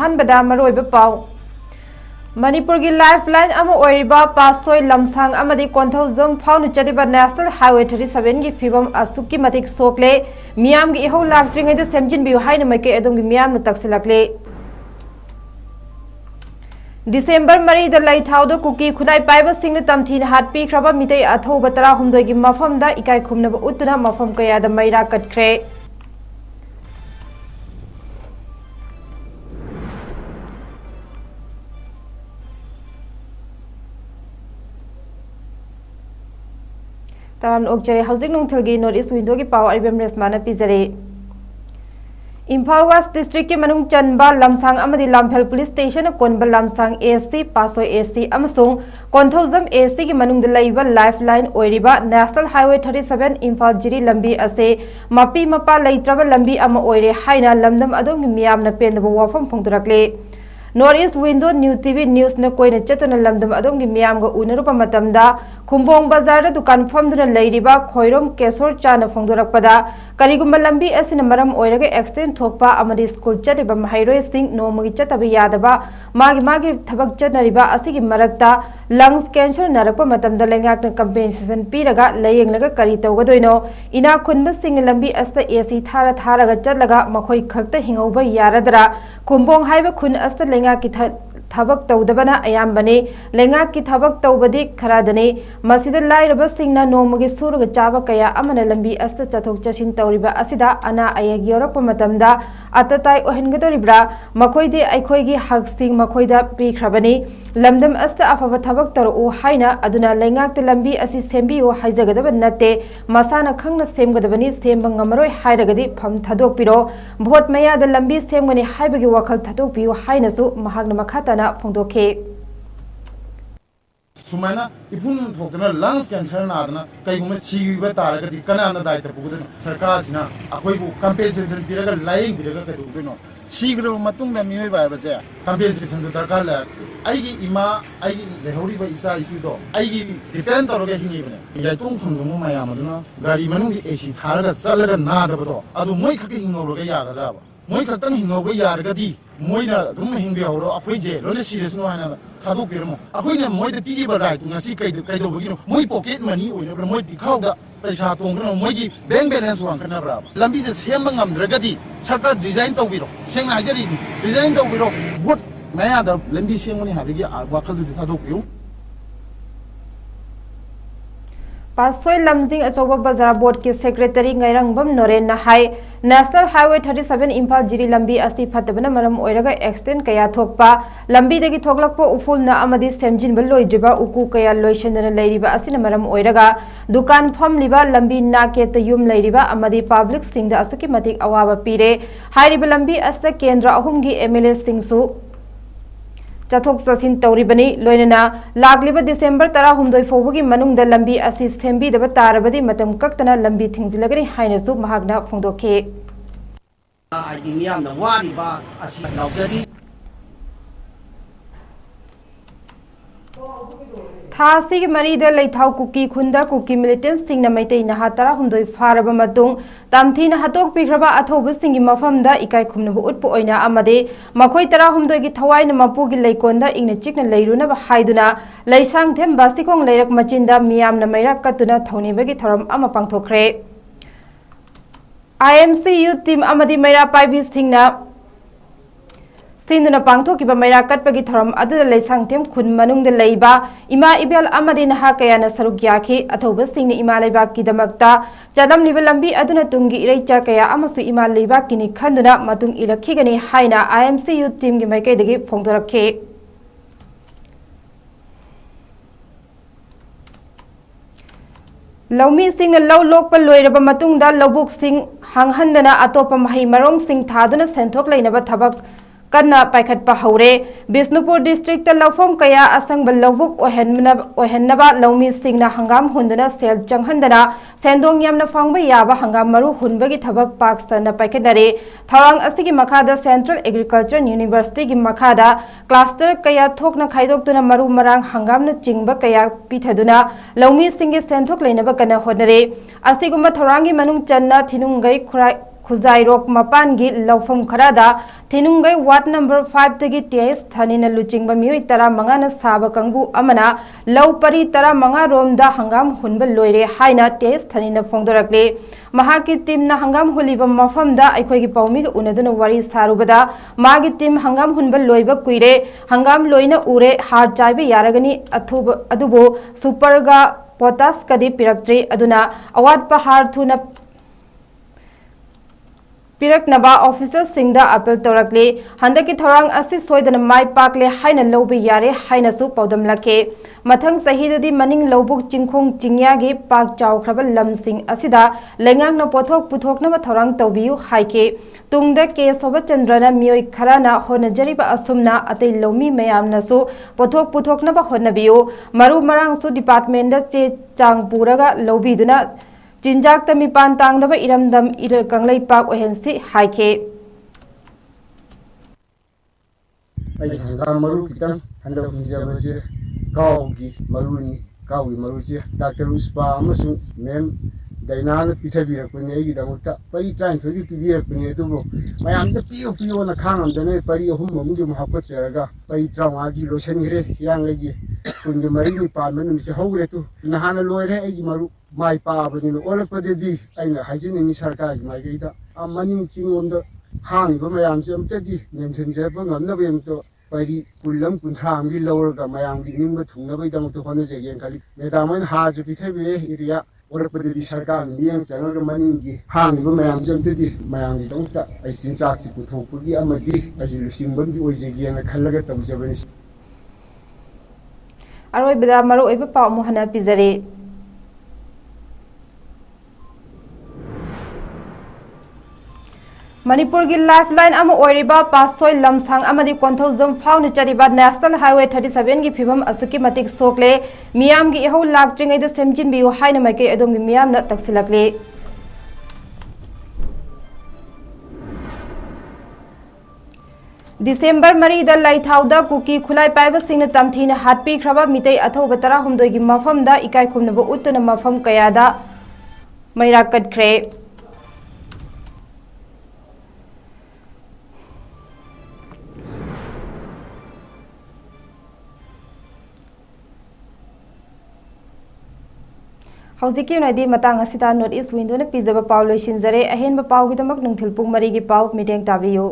अहनबदा मरोइब पाउ मणिपुर की लाइफलाइन पासोई लमसांग कोंथौजम फाउन चलिबा नेशनल हाईवे 37 की फिबम असुकी मतिक सोकले मियाम की इहो लाक्ट्रिंगै सेमजिन बिउ हाइन मैके अदम की मियाम तकसिलकले दिसंबर 3 लैथाउद कुकी खुदाई पाइब सिंह तमथीन हाट पीख्रबा मितै अथौब 19 की मफमदा इकाई खुमनब उतना मफम कयाद मैरा कटख्रे ताम ओक्चरे हाउसिंग नोंथलगी नॉर्थ ईस्ट विंडो की पावर अरिबम रेसमाना पिजरे इम्फाल वेस्ट डिस्ट्रिक्ट के मनुंग चनबा लमसांग अमदी लामफेल पुलिस स्टेशन कोनबा लमसांग एसी पासो एसी अमसुंग कोंथौजम एसी की मनुंग लैबा लाइफलाइन ओइरिबा नेशनल हाईवे 37 इम्फाल जिरी लंबी असे मपी मपा लैत्रबा लंबी अमा ओइरे हाइना लमदम अदोम मियामना पेंदबा वाफम फोंदरकले North East Window new TV news न कोई चतुन लमदम अदोम की मियाम ग उनरुपा मतमदा खुंबोंग बाजार दुकान फमदुना लैरिबा खोइरोम केसोर चाना फोंदरकपदा करिगुम्बा लंबी असिन मरम ओइरगे एक्सीडेंट थोकपा अमदी स्कूल चलिबा महैरोय सिंह नोमगी चतबा यादबा मागी थबक चनरिबा असिगी मरकता लंग्स कैंसर नरकपा मतमदा लेंगाकना कंपेंसेशन पीरगा लयेंगलगा करी तौगदोइनो इना खुनबा सिंह लंबी अस्त एसी थारगा चलगा मखोय खक्ता हिंगौबा यारदरा खुंबोंग हाइबा खुन अस्त लेंगा की थबक तौदबना अयामबने लेंगा की थबक तौबदी खरादने मसिद लाइरबा सिंगना नोमगी सुरग चाबा कया अमना लंबी अस्त चथोक चसिन तौरिबा असिदा अना अयग योरप मतमदा अतताई ओहनगदोरिब्रा मखोयदे अखोयगी हकसिंग मखोयदा पीख्रबने लमदम अस्त अफब थबक तरउ हाइना अदुना लेंगाक लंबी असि सेमबियो हाइजगदब नते मसाना खंगना सेमगदबनी सेमब ngamaroy हाइरगदी फम थदोकपिरो भोट मयाद लंबी सेमगनी हाइबगी वखल थदोकपियो हाइनसु महागना मखातना फोंदोखे सुमाइना इफुन थोकना लंग्स कैंसर नादना कईगुम छिबा तारगदी कनाना दायित्व पुगदन सरकारसिना अखोयबु कंपेंसेशन पिरगा लाइंग पिरगा कदुगनो शीघ्र मतुंगना मियोय बायबसे कंपेंसेशन दरकार ला आइगी इमा आइगी लेहौरिबा इसा इशुदो आइगी डिपेंड तौरगे हिंगिबने यातुंग फंगुम मायामदुना गाड़ी मनुंग एसी थारगा चलगा नादबदो अदु मोय खके हिंगौरगा यागदाबा मोय खक्तन हिंगौबा यारगदी मोयना दुम हिंबे हौरो अखोयजे लोने सीरियस नो हाना थादोक पिरमो अखोयना मोयदे पिगिबा राइट ngasi कइदोबगिनो मोय पॉकेट मनी ओइनब्रा मोय पिखावदा पैसा तोंगनो मोयगी बैंक बैलेंस वांखनाब्रा लंबी से सेम ngamद्रगदी सरकार डिजाइन तौबिरो सेंना हाजरी डिजाइन तौबिरो वोट मयादा लंबी सेमोनी हाबिगी वाखलदु थादोकपियो पासोई लमजिंग अचौबा बाजार बोर्ड के secretary ngairangbam Noren high national highway 37 Imphal Jiri लंबी असि फतबना मरम ओइरगा एक्सीडेंट कया थोकपा लंबी दगी थोकलकपो उफुलना अमदी सेमजिनबा लोइद्रिबा उकु कया लोइसनदना लैरिबा असिना मरम ओइरगा दुकान फमलिबा लंबी नाकेत युम लैरिबा अमदी पब्लिक सिंगदा असुकी मतिक अवाबा पीरे हाइरिबा लंबी अस्त केंद्र अहुमगी एमएलए सिंगसु चथोक चसिन तौरिबनी लोइनना लागलिबा दिसंबर 13 फौबगी मनुंग द लंबी असि सेंबीदबा तारबदी मतम कक्तना लंबी थिंगजिलगनी हाइनसु महागना फोंदोखे आइदि मियामना वारिबा असि लाउजरी थासी के मरीद लैथाउ कुकी खुंदा कुकी मिलिटेंट्स सिंगना मैतै नहा 13 फारबा मतुंग तामथीना हतोक पिख्रबा अथौब सिंगी मफमदा इकाई खुमनबु उटपु ओइना अमदे मखोय 13 की थवाइना मपुगी लैकोंदा इंगना चिकना लैरुनबा हाइदुना लैसांग थेम बासिकोंग लैरक मचिंदा मियामना मैरा कतुना थौनिबगी थरम अमा पांगथोखरे IMC यूथ टीम अमदी मैरा पाइबी सिंगना सिंधुना पांगथोकिबा मैरा कटपगी थरम अदुदा लैसांगथेम खुन मनुंग द लैबा इमा इबेल अमदी नहा कयाना सरुक याखि अथौबा सिंगनि इमा लैबाक की दमकता चलमलिबा लंबी अदुना तुंगी इरैचा कया अमसु इमा लैबाक किनि खंदुना मतुंग इलखिगनि हाइना IMC यूथ टीम की मैकैदगी फोंदोरखे लौमी सिंह लौ लोकप लोइरबा मतुंगदा लौबुक सिंह हांगहंदना अतोप मही मरोंग सिंह थादुना सेंथोक लैनबा थबक कन्ना पाइखटपा हौरे बिष्णुपुर डिस्ट्रिक्ट लौफम कया असंग लौबुक ओहनबा लौमी सिंगना हंगाम हुंदना सेल चंगहंदना सेंदोंग यामना फांगबा याबा हंगाम मरु हुनबगी थबक पाक सना पाइखटनरे थवांग असिगी मखादा सेंट्रल एग्रीकल्चर यूनिवर्सिटी की मखादा क्लस्टर कया थोकना खाइदोक्तुना मरु मरांग हंगामना चिंगबा कया पिथदुना लौमी सिंगे सेंथोक लैनबा कन्ना होनरे असिगुम्बा थवांगी मनुंग चन्ना थिनुंगै खुजाइरोक मपानगी लौफम खरादा थिनुंगै वार्ड नंबर 5 तगी टेस थानिना लुचिंगबा मियोय तरा मंगाना साबा कंगबु अमना लौ परी तरा मंगा रोमदा हंगाम हुनबा लोइरे हाइना टेस थानिना फोंदोरकले महाकी टीमना हंगाम हुलिबा मफमदा अखोइगी पौमिग उनदुना वारी सारुबदा मागी टीम हंगाम हुनबा लोइबा कुइरे हंगाम लोइना उरे हार चाइबा यारगनी अदुबो सुपरगा पोटास कदी पिरक्ट्री अदुना अवार्ड पहार थुना पिरक्नबा ऑफिसर सिंगदा अपील तौरकले हंदकी थौरांग असि सोइदना माइ पाकले हाइना लौबे यारे हाइनासु पौदमलके मथंग सहीददी मनिंग लौबुक चिंखोंग चिंग्यागी पाक चाउख्रबा लमसिंग असिदा लेंगांगना पोथोक पुथोकनबा थौरांग तौबियु हाइके तुंगदा के सोबचंद्रना मियोय खराना होनजरिबा असुमना अतै लौमी मयामनसु पोथोक पुथोकनबा होनबियु मरु मरांगसु डिपार्टमेंट चे चांग पुरगा लौबीदुना चिंजाक तमिपान तांगदबा इरमदम इर कंगलै पाक ओहेंसी हाइके आई हंगाम मरु कितन हंदक हुंजबजे काउगी मरुनी काउगी मरुजे डॉक्टर उस्पा अमसु मैम दैनान पिथबिरकने एगी दमुता परि ट्राइन थोगी पिबिरकने दुबो मयाम द पियो पियो ना खांगमदने परि अहुम ममुगे महपचरगा परि ट्रावागी लोशनगरे यांगगी कुंगे मरिनी पानमनु से हौरे तु नहाना लोइरे एगी मरु माइ पाबदिन ओलपदि अइना हाइजिनिंग सरकार की माइगैदा मनिंग चिंगोंद हांगिबा मयामसे अमतदि मेंशनजेबा ngamnabemto pari kulam kuntham gi lawrga mayam gi ningba thungnabai to hone jegen khali medaman ha ju pithabire area ओलपदि सरकार मियंग Changar मनिंग gi हांगिबा mayam jamtedi mayam gi dongta ai sinchak si puthokpugi amadi ai lusingbam gi oijegen khallaga tawjabani aroi bida maro eba pa mohana pizare Manipur की lifeline पासोई लमसांग कोंथौजम फाउन चरिबा national highway 37 की फिवम असुकी मतिक सोकले मियाम की इहो लाक्ट्रिंगैद सेमजिनबियु हाइना माइके अदोम की मियाम न तक्सिलकले दिसंबर मरी द लाइथाउदा कुकी खुलाई पाइबा सिंह तमथीन हाटपी ख्रबा मितै अथौब 13 की मफमदा इकाई खुमनबो उतन मफम कयादा मैरा कटख्रे हौजिकी उनाइदी मतंग असिता नॉर्थ ईस्ट विंडो ने पिजबा पाव लोइसिनजरे अहेनबा पाव गिदमक नंगथिल पुंग मरी की पाव मीटिंग ताबियो।